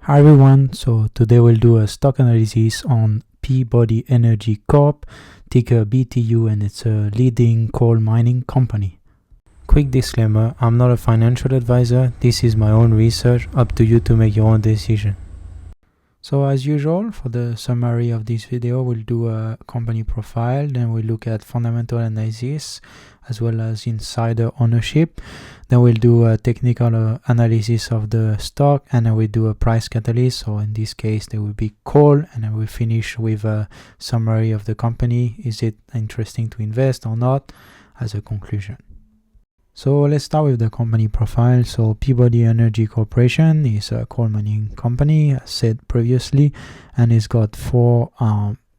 Hi everyone, so today we'll do a stock analysis on Peabody Energy Corp, ticker BTU, and it's a leading coal mining company. Quick disclaimer, I'm not a financial advisor, this is my own research, up to you to make your own decision. So as usual, for the summary of this video, we'll do a company profile, then we'll look at fundamental analysis as well as insider ownership. Then we'll do a technical analysis of the stock, and then we'll do a price catalyst. So in this case, there will be coal, and then we'll finish with a summary of the company. Is it interesting to invest or not, as a conclusion. So let's start with the company profile. So Peabody Energy Corporation is a coal mining company, as said previously, and it's got four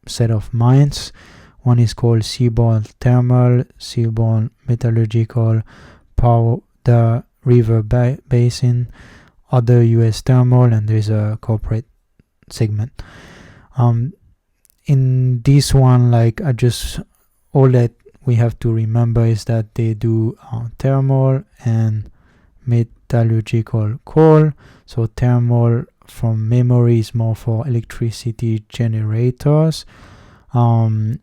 set of mines. One is called Seaborne Thermal, Seaborne Metallurgical, the River Basin, other US Thermal, and there's a corporate segment. In this one, all that we have to remember is that they do thermal and metallurgical coal. So thermal, from memory, is more for electricity generators, and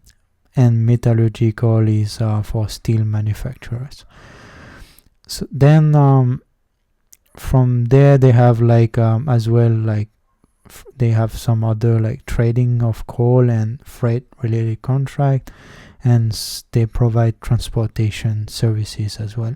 metallurgical is for steel manufacturers. So then from there they have as well they have some other trading of coal and freight related contract, and they provide transportation services as well.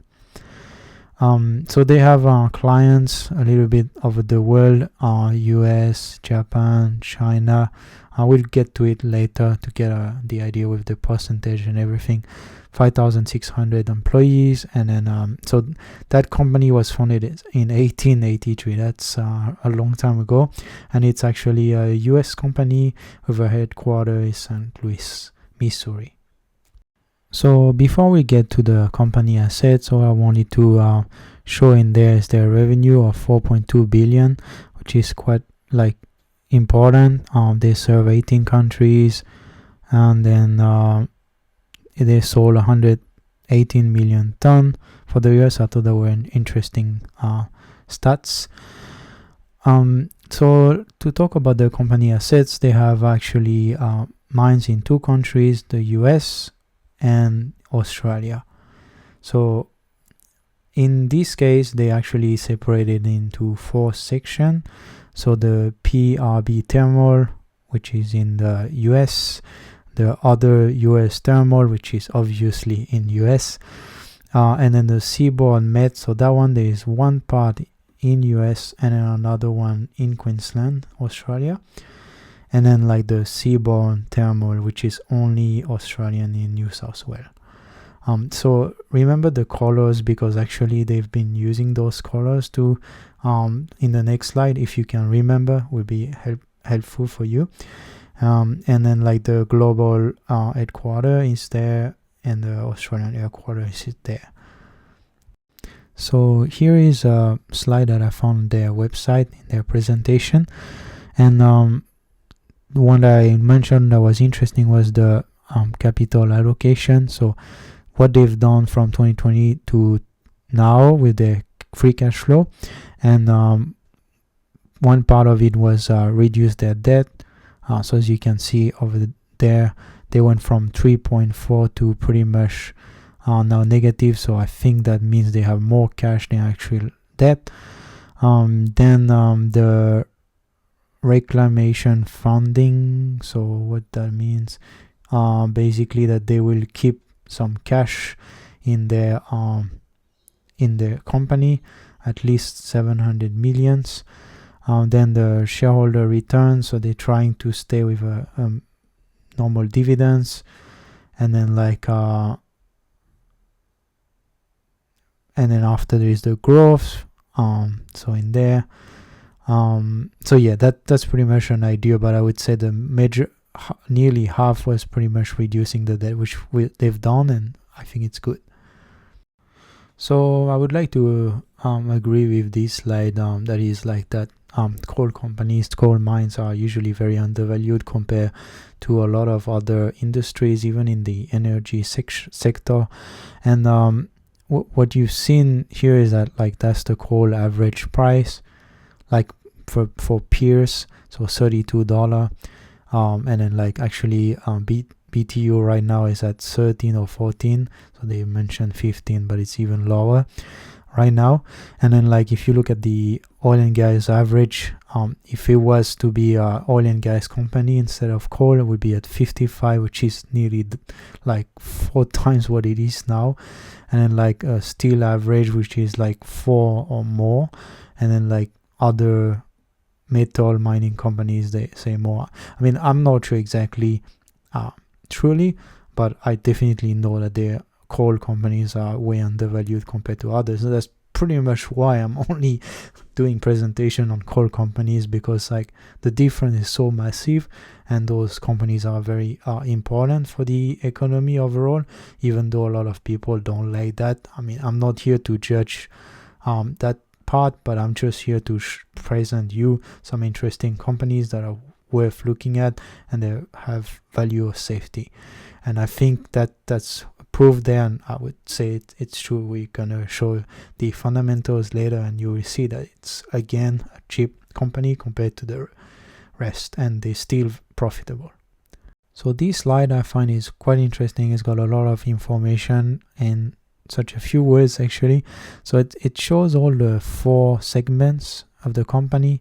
So they have clients a little bit over the world, US, Japan, China. I will get to it later to get the idea with the percentage and everything. 5,600 employees, and then so that company was founded in 1883. That's a long time ago, and it's actually a US company with a headquarters in St. Louis, Missouri. So before we get to the company assets, so I wanted to show in there is their revenue of 4.2 billion, which is quite important. They serve 18 countries, and then they sold 118 million ton for the US. I thought that were interesting stats. So to talk about the company assets, they have actually mines in two countries, the US and Australia. So in this case, they actually separated into four sections. So the Peabody Thermal, which is in the US, the other US Thermal, which is obviously in US, and then the Seaborne Met. So that one, there is one part in US and then another one in Queensland, Australia. And then the Seaborne Thermal, which is only Australian in New South Wales. So remember the colors, because actually they've been using those colors to in the next slide, if you can remember, will be helpful for you. And then the global headquarters is there, and the Australian headquarters is there. So here is a slide that I found on their website in their presentation, and the one that I mentioned that was interesting was the capital allocation. So what they've done from 2020 to now with their free cash flow, and one part of it was reduce their debt. So as you can see over there, they went from 3.4 to pretty much now negative. So I think that means they have more cash than actual debt. Then the reclamation funding. So what that means, basically that they will keep some cash in their company, at least 700 millions. Then the shareholder return, so they're trying to stay with normal dividends, and then and then after there is the growth. So in there, so yeah, that's pretty much an idea. But I would say the nearly half was pretty much reducing the debt, which they've done, and I think it's good. So I would like to agree with this slide, that is that coal companies, coal mines are usually very undervalued compared to a lot of other industries, even in the energy sector. And what you've seen here is that that's the coal average price. for peers, so $32. And then like actually BTU right now is at 13 or 14, so they mentioned 15, but it's even lower right now. And then like if you look at the oil and gas average, if it was to be a oil and gas company instead of coal, it would be at 55, which is nearly like 4 times what it is now. And then like a steel average, which is like 4 or more. And then like other metal mining companies, they say more. I mean, I'm not sure exactly truly, but I definitely know that their coal companies are way undervalued compared to others. So that's pretty much why I'm only doing presentation on coal companies, because like the difference is so massive, and those companies are very important for the economy overall, even though a lot of people don't like that. I mean, I'm not here to judge that part, but I'm just here to present you some interesting companies that are worth looking at, and they have value of safety. And I think that that's proved there, and I would say it's true. We're gonna show the fundamentals later, and you will see that it's again a cheap company compared to the rest, and they're still profitable. So this slide I find is quite interesting. It's got a lot of information in such a few words actually. So it shows all the 4 segments of the company.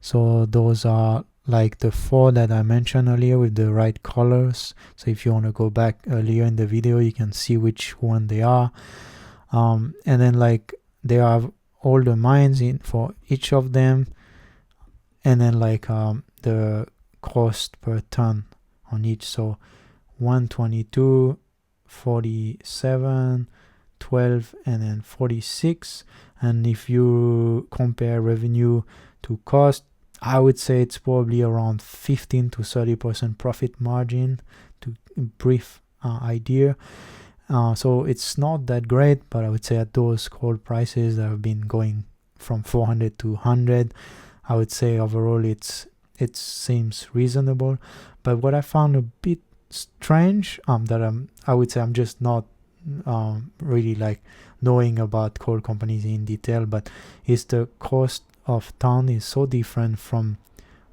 So those are like the 4 that I mentioned earlier with the right colors. So if you want to go back earlier in the video, you can see which one they are. And then like they have all the mines in for each of them, and then like the cost per ton on each. So 122, 47, 12, and then 46. And if you compare revenue to cost, I would say it's probably around 15 to 30% profit margin, to brief idea. So it's not that great, but I would say at those coal prices that have been going from 400 to 100, I would say overall it seems reasonable. But what I found a bit strange, that I would say I'm just not really like knowing about coal companies in detail, but is the cost of ton is so different from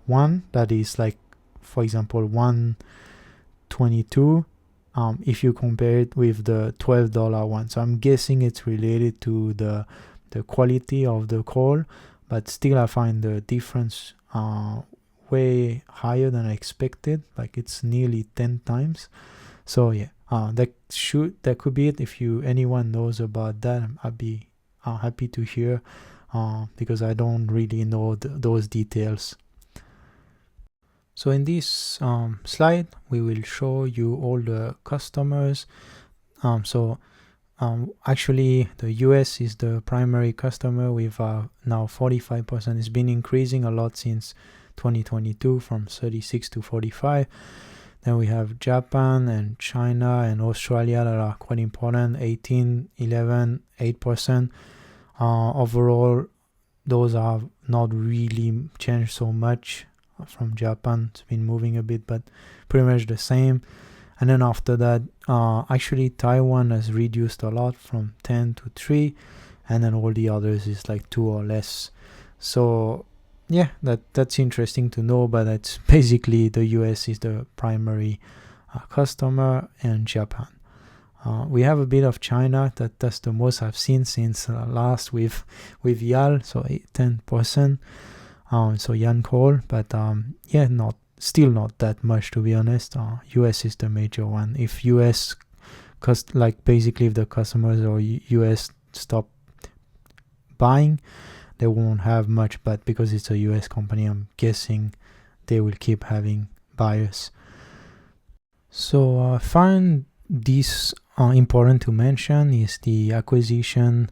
one that is like, for example, 122 if you compare it with the $12 one. So I'm guessing it's related to the quality of the coal, but still I find the difference way higher than I expected. Like it's nearly 10 times. So yeah, that could be it. If anyone knows about that, I'd be happy to hear, because I don't really know those details. So in this slide, we will show you all the customers. Actually, the US is the primary customer with now 45%. It's been increasing a lot since 2022 from 36 to 45. Then we have Japan and China and Australia that are quite important, 18, 11, 8%. Overall, those have not really changed so much. From Japan, it's been moving a bit, but pretty much the same. And then after that, actually Taiwan has reduced a lot from 10 to 3, and then all the others is like 2 or less. So yeah, that's interesting to know, but that's basically the US is the primary customer, and Japan. We have a bit of China, that's the most I've seen since last with YAL, so 10%. So Yan Coal, but yeah, still not that much, to be honest. US is the major one. If US, basically if the customers or US stop buying, they won't have much, but because it's a US company, I'm guessing they will keep having buyers. So I find this important to mention is the acquisition.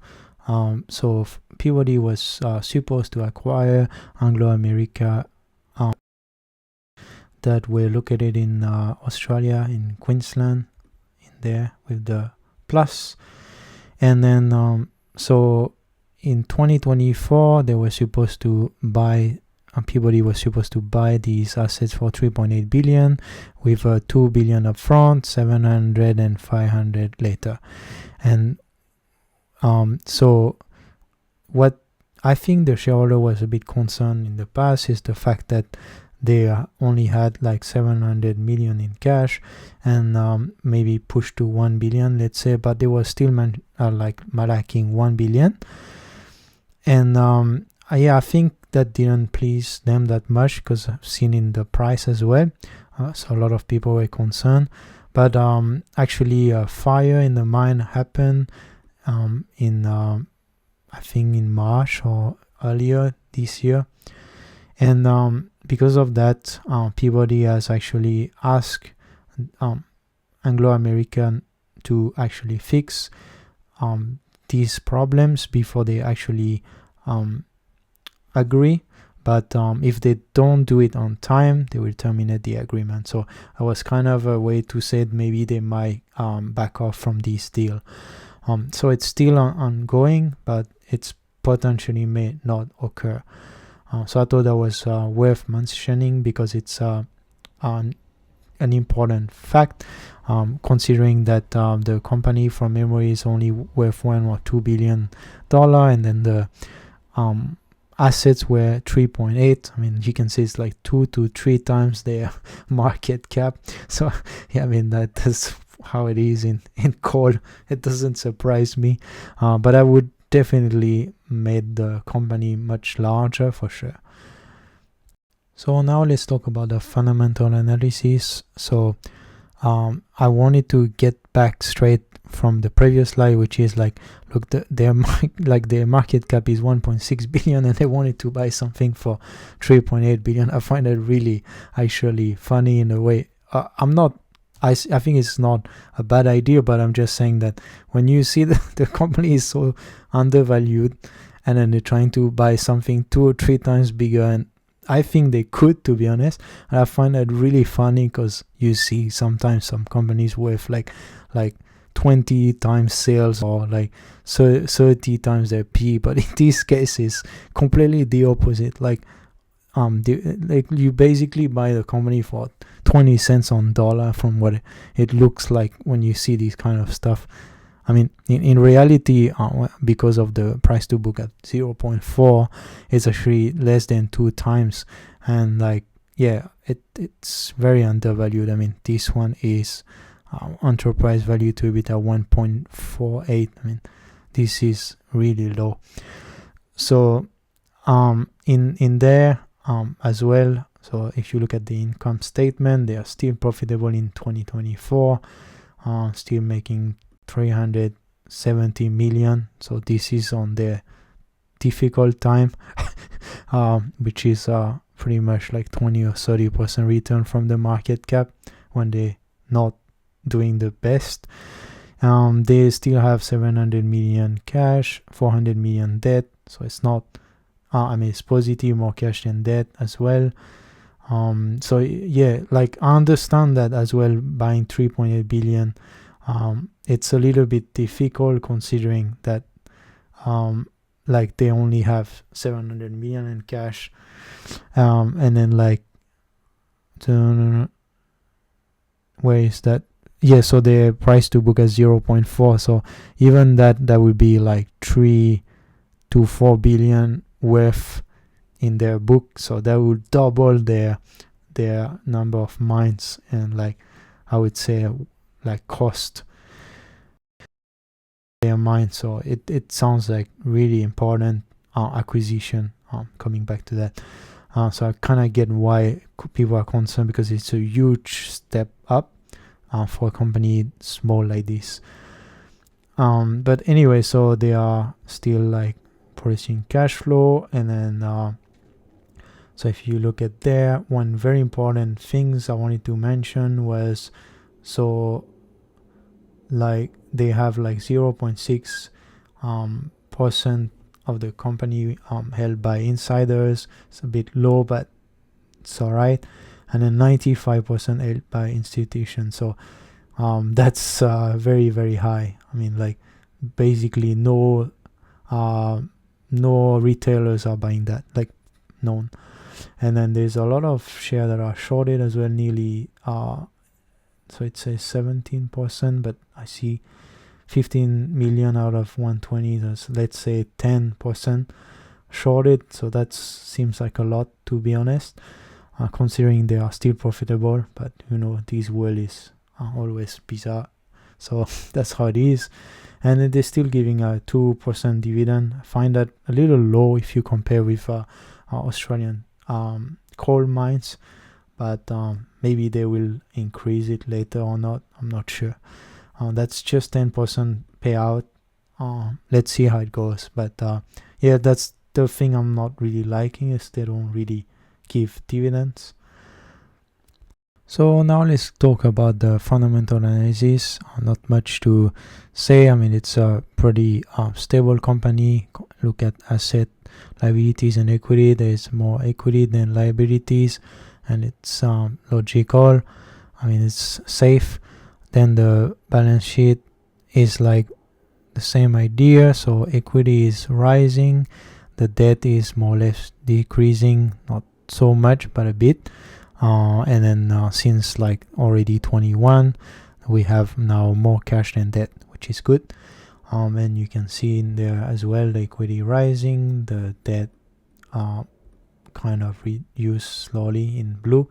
So Peabody was supposed to acquire Anglo America that were located in Australia, in Queensland, in there with the plus. And then so in 2024 they were supposed to buy, Peabody was supposed to buy these assets for 3.8 billion with 2 billion up front, 700 and 500 later. And so what I think the shareholder was a bit concerned in the past is the fact that they only had like 700 million in cash and maybe pushed to 1 billion, let's say, but they were still like lacking 1 billion. And yeah, I think that didn't please them that much because I've seen in the price as well. So a lot of people were concerned. But actually, a fire in the mine happened in, I think, in March or earlier this year. And because of that, Peabody has actually asked Anglo-American to actually fix these problems before they actually agree. But if they don't do it on time, they will terminate the agreement. So it was kind of a way to say maybe they might back off from this deal. So it's still ongoing, but it's potentially may not occur. So I thought that was worth mentioning because it's an important fact, considering that the company from memory is only worth $1 or $2 billion, and then the assets were 3.8. I mean, you can say it's like 2 to 3 times their market cap. So yeah, I mean that's how it is in coal. It doesn't surprise me, but I would definitely made the company much larger for sure. So now let's talk about the fundamental analysis. So I wanted to get back straight from the previous slide, which is like, look, their market cap is 1.6 billion and they wanted to buy something for 3.8 billion. I find it really actually funny in a way. I think it's not a bad idea, but I'm just saying that when you see the company is so undervalued and then they're trying to buy something 2 or 3 times bigger, and I think they could, to be honest, and I find that really funny because you see sometimes some companies worth like 20 times sales or like 30 times their P, but in this case it's completely the opposite. Like you basically buy the company for 20 cents on dollar from what it looks like when you see this kind of stuff. I mean, in reality, because of the price to book at 0.4, it's actually less than 2 times. And like, yeah, it's very undervalued. I mean, this one is enterprise value to EBITDA 1.48. I mean, this is really low. So in there as well, so if you look at the income statement, they are still profitable in 2024, still making 370 million. So this is on their difficult time, which is pretty much like 20 or 30% return from the market cap when they're not doing the best. They still have 700 million cash, 400 million debt. So it's not, I mean, it's positive, more cash than debt as well. So yeah, like I understand that as well, buying 3.8 billion. It's a little bit difficult considering that like they only have 700 million in cash, and then like where is that? Yeah, so the price to book is 0.4. So even that would be like 3 to 4 billion worth in their book. So that would double their number of mines and like I would say like cost their mine. So it sounds like really important acquisition. Coming back to that, so I kind of get why people are concerned, because it's a huge step up for a company small like this. But anyway, so they are still like producing cash flow, and then so if you look at there, one very important things I wanted to mention was, so like they have like 0.6 percent of the company held by insiders. It's a bit low, but it's all right. And then 95% held by institutions. So that's very, very high. I mean, like basically no retailers are buying that, like none. And then there's a lot of shares that are shorted as well, nearly so it says 17%, but I see 15 million out of 120, that's let's say 10%. shorted, so that seems like a lot, to be honest, considering they are still profitable. But you know, this world is always bizarre, so that's how it is. And they're still giving a 2% dividend. I find that a little low if you compare with Australian coal mines, but maybe they will increase it later or not, I'm not sure. That's just 10% payout. Let's see how it goes. But yeah, that's the thing I'm not really liking, is they don't really give dividends. So now let's talk about the fundamental analysis. Not much to say. I mean, it's a pretty stable company. Look at asset, liabilities, and equity. There's more equity than liabilities, and it's logical. I mean, it's safe. Then the balance sheet is like the same idea. So equity is rising, the debt is more or less decreasing, not so much, but a bit. And then since like already 21, we have now more cash than debt, which is good. And you can see in there as well, the equity rising, the debt kind of reduced slowly in blue,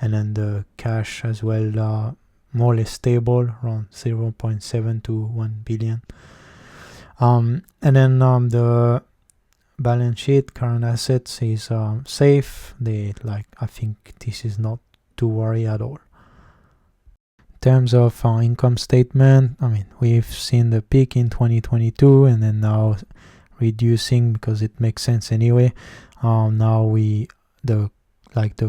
and then the cash as well, more or less stable, around 0.7 to 1 billion. And then the balance sheet, current assets is safe. I think this is not to worry at all. In terms of income statement, I mean, we've seen the peak in 2022 and then now reducing because it makes sense anyway. Now the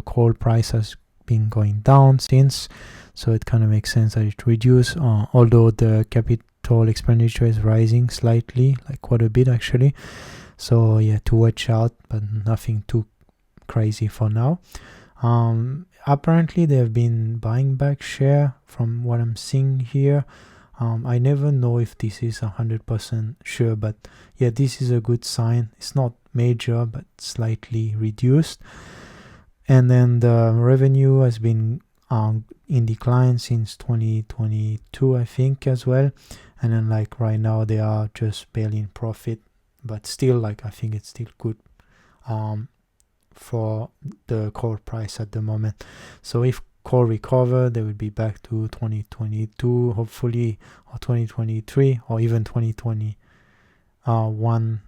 coal price has been going down since, so it kind of makes sense that it reduced, although the capital expenditure is rising slightly, like quite a bit actually. So yeah, to watch out, but nothing too crazy for now. Apparently they have been buying back share from what I'm seeing here. I never know if this is 100% sure, but yeah, this is a good sign. It's not major, but slightly reduced. And then the revenue has been in decline since 2022, I think, as well. And then like right now they are just barely in profit, but still, like, I think it's still good for the coal price at the moment. So if coal recover, they will be back to 2022 hopefully, or 2023, or even 2021.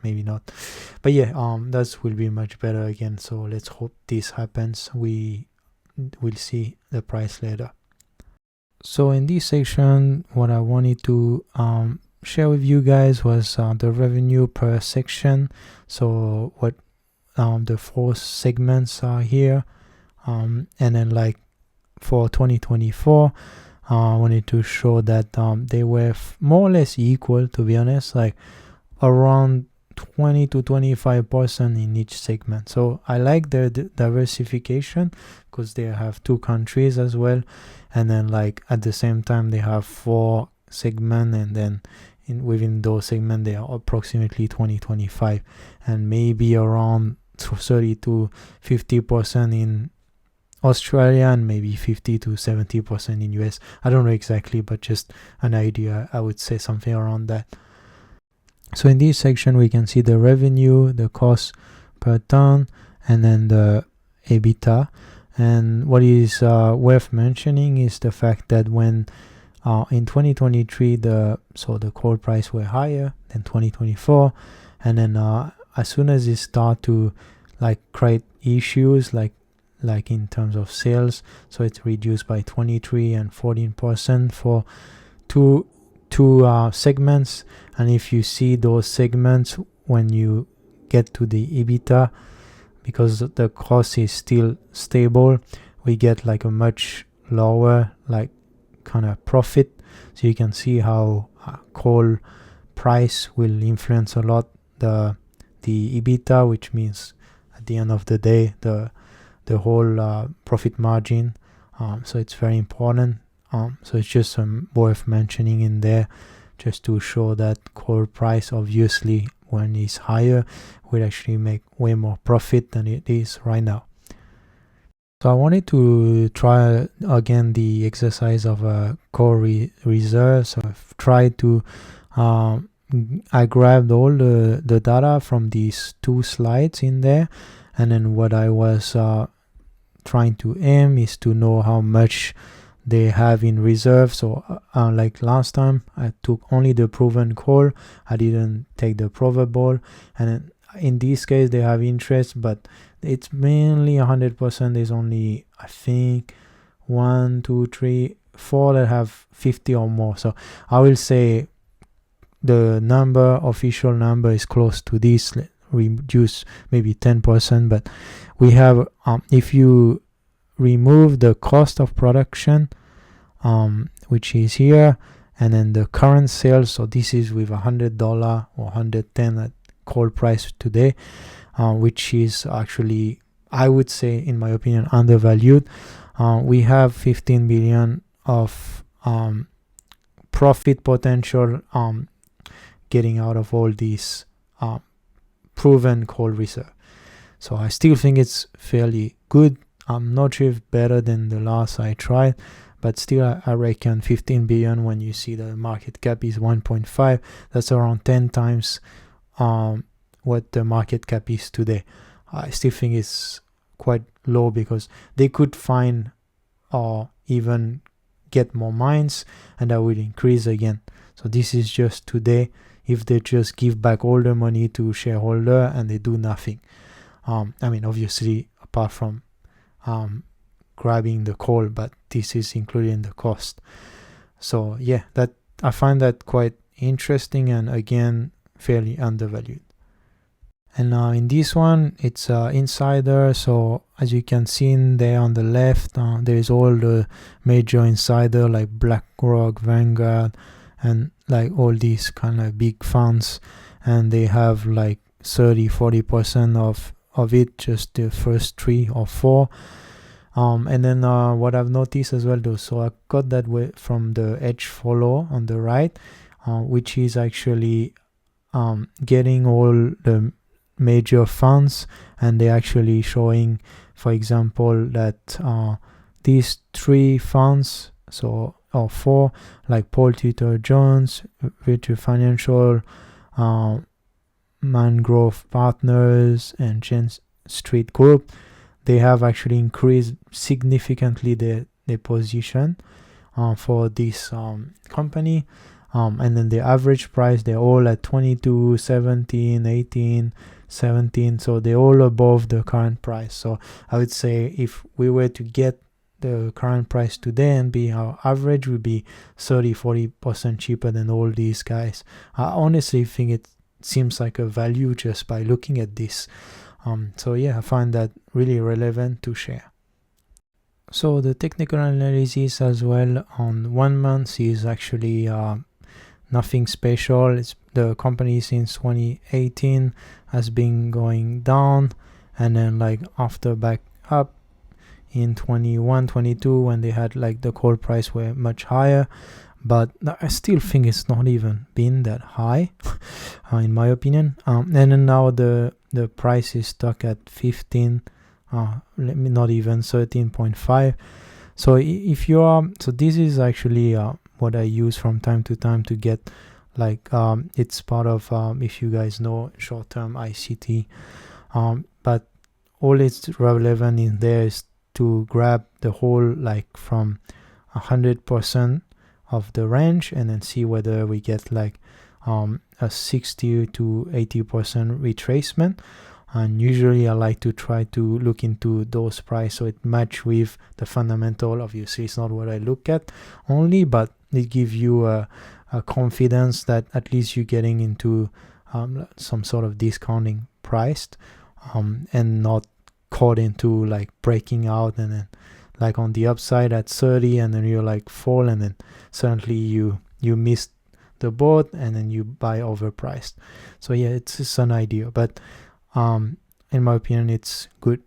Maybe not, but yeah, that will be much better again. So let's hope this happens. We will see the price later. So in this section, what I wanted to share with you guys was the revenue per section. So what the 4 segments are here, and then like for 2024, I wanted to show that they were more or less equal, to be honest, like around 20 to 25% in each segment. So I like the diversification because they have 2 countries as well, and then like at the same time they have 4 segments, and then within those segments they are approximately 20-25, and maybe around 30 to 50% in Australia, and maybe 50 to 70% in US. I don't know exactly, but just an idea. I would say something around that. So in this section we can see the revenue, the cost per ton, and then the EBITDA. And what is worth mentioning is the fact that when in 2023 the coal price were higher than 2024, and then as soon as it start to like create issues like in terms of sales, so it's reduced by 23 and 14% for two segments. And if you see those segments, when you get to the EBITDA, because the cost is still stable, we get like a much lower like kind of profit. So you can see how coal price will influence a lot the EBITDA, which means at the end of the day the whole profit margin. So it's very important. So it's just worth mentioning in there, just to show that coal price obviously when it's higher will actually make way more profit than it is right now. So I wanted to try again the exercise of a coal reserve. So I've tried to I grabbed all the data from these 2 slides in there, and then what I was trying to aim is to know how much they have in reserve. So like last time, I took only the proven coal, I didn't take the probable, and in this case they have interest, but it's mainly 100%. There's only, I think, 1, 2, 3, 4 that have 50 or more. So I will say the official number is close to this, reduce maybe 10%, but we have, if you remove the cost of production, which is here, and then the current sales, so this is with $100 or $110 at coal price today, which is actually, I would say, in my opinion, undervalued. We have 15 billion of profit potential getting out of all these proven coal reserve. So I still think it's fairly good. I'm not sure if better than the last I tried, but still I reckon 15 billion when you see the market cap is 1.5, that's around 10 times what the market cap is today. I still think it's quite low because they could find or even get more mines, and that will increase again. So this is just today. If they just give back all the money to shareholder and they do nothing, I mean, obviously apart from grabbing the coal, but this is including the cost. So yeah, that I find that quite interesting, and again fairly undervalued. And now in this one, it's insider. So as you can see in there on the left, there is all the major insider like BlackRock, Vanguard, and like all these kind of big funds, and they have like 30-40% of it, just the first 3 or 4. And then what I've noticed as well though, so I got that way from the edge follow on the right, which is actually getting all the major funds, and they're actually showing, for example, that these 3 funds, so or 4, like Paul Tudor Jones, Virtue Financial, Mangrove Partners, and Jane Street Group, they have actually increased significantly their position for this company, and then the average price, they're all at 22, 17, 18, 17, so they're all above the current price. So I would say if we were to get the current price today and be our average, would be 30-40% cheaper than all these guys. I honestly think it seems like a value just by looking at this. So yeah, I find that really relevant to share. So the technical analysis as well on 1 month is actually nothing special. It's the company since 2018 has been going down, and then like after back up in 21-22 when they had like the coal price were much higher, but I still think it's not even been that high in my opinion. And then now the price is stuck at 15, not even 13.5. So if you are, so this is actually what I use from time to time to get like it's part of if you guys know short-term ICT, but all it's relevant in there is to grab the whole like from 100% of the range and then see whether we get like a 60 to 80% retracement. And usually I like to try to look into those price so it match with the fundamental. Obviously it's not what I look at only, but it gives you a confidence that at least you're getting into some sort of discounting priced, and not caught into like breaking out and then like on the upside at 30 and then you're like fall and then suddenly you missed the boat and then you buy overpriced. So yeah, it's just an idea, but in my opinion it's good.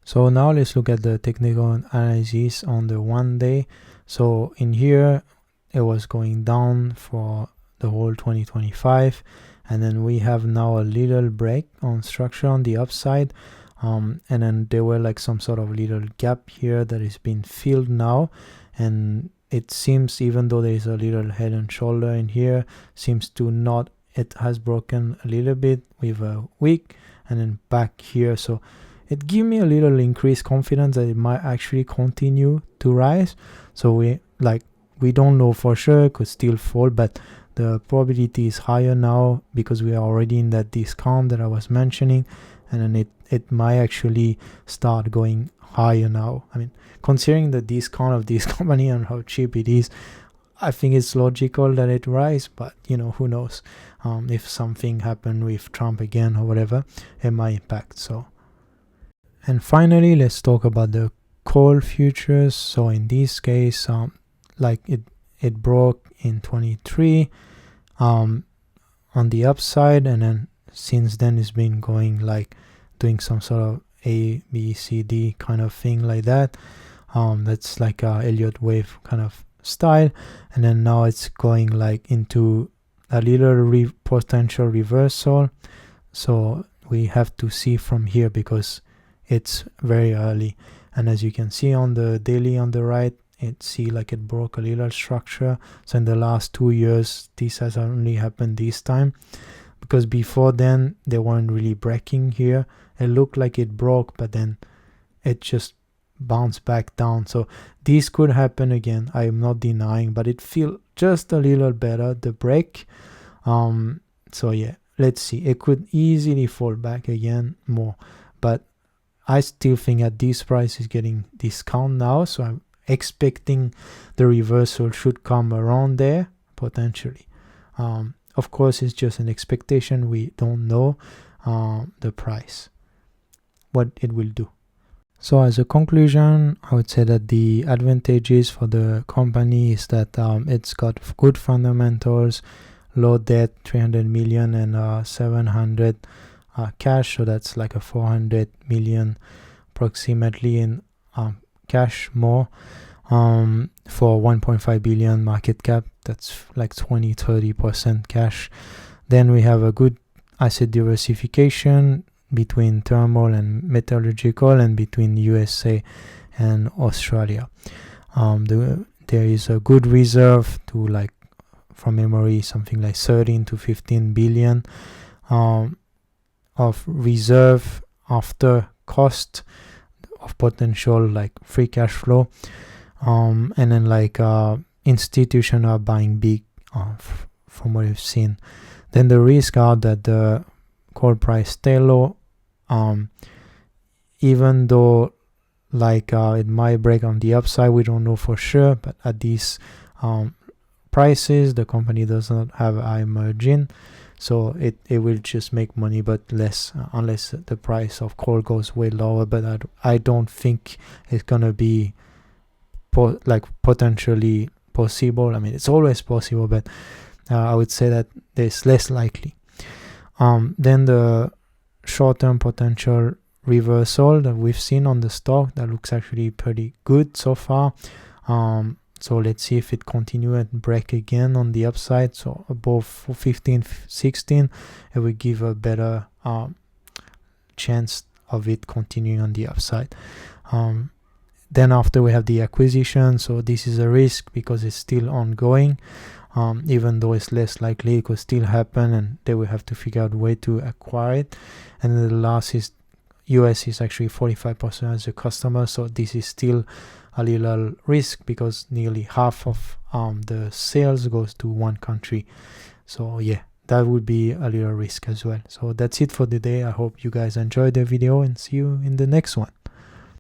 So now let's look at the technical analysis on the 1 day. So in here it was going down for the whole 2025, and then we have now a little break on structure on the upside, and then there were like some sort of little gap here that is being filled now, and it seems, even though there is a little head and shoulder in here, seems to not, it has broken a little bit with a wick and then back here. So it gives me a little increased confidence that it might actually continue to rise. So we don't know for sure, it could still fall, but the probability is higher now because we are already in that discount that I was mentioning, and then it might actually start going higher now. I mean, considering the discount of this company and how cheap it is, I think it's logical that it rise, but who knows, if something happened with Trump again or whatever, it might impact. So, and finally, let's talk about the coal futures. So in this case, it broke in 23 on the upside, and then since then it's been going doing some sort of A, B, C, D kind of thing like that. That's like a Elliott wave kind of style, and then now it's going into a little potential reversal. So we have to see from here because it's very early, and as you can see on the daily on the right, it broke a little structure. So in the last 2 years, this has only happened this time, because before then they weren't really breaking here. It looked like it broke, but then it just bounced back down. So this could happen again, I am not denying, but it feels just a little better, the break. So yeah, let's see, it could easily fall back again more, but I still think at this price is getting discount now, so I'm expecting the reversal should come around there potentially. Of course, it's just an expectation. We don't know the price, what it will do. So as a conclusion, I would say that the advantages for the company is that it's got good fundamentals, low debt, 300 million and 700 cash, so that's like a 400 million approximately in cash more, for 1.5 billion market cap. That's like 20-30% cash. Then we have a good asset diversification between thermal and metallurgical, and between USA and Australia. There is a good reserve to, from memory, something like 13 to 15 billion of reserve after cost of potential free cash flow, and then institutions are buying big, from what we've seen. Then the risk are that the coal price stay low, even though it might break on the upside, we don't know for sure, but at these prices the company does not have a high margin, so it will just make money, but less, unless the price of coal goes way lower. But I don't think it's gonna be potentially possible. I mean, it's always possible, but I would say that it's less likely. Then the short-term potential reversal that we've seen on the stock, that looks actually pretty good so far. So let's see if it continue and break again on the upside, so above 15, 16, it will give a better chance of it continuing on the upside. Then after we have the acquisition, so this is a risk because it's still ongoing. Even though it's less likely, it could still happen, and they will have to figure out a way to acquire it. And then the last is US is actually 45% as a customer, so this is still a little risk because nearly half of the sales goes to one country. So yeah, that would be a little risk as well. So that's it for the day. I hope you guys enjoyed the video, and see you in the next one.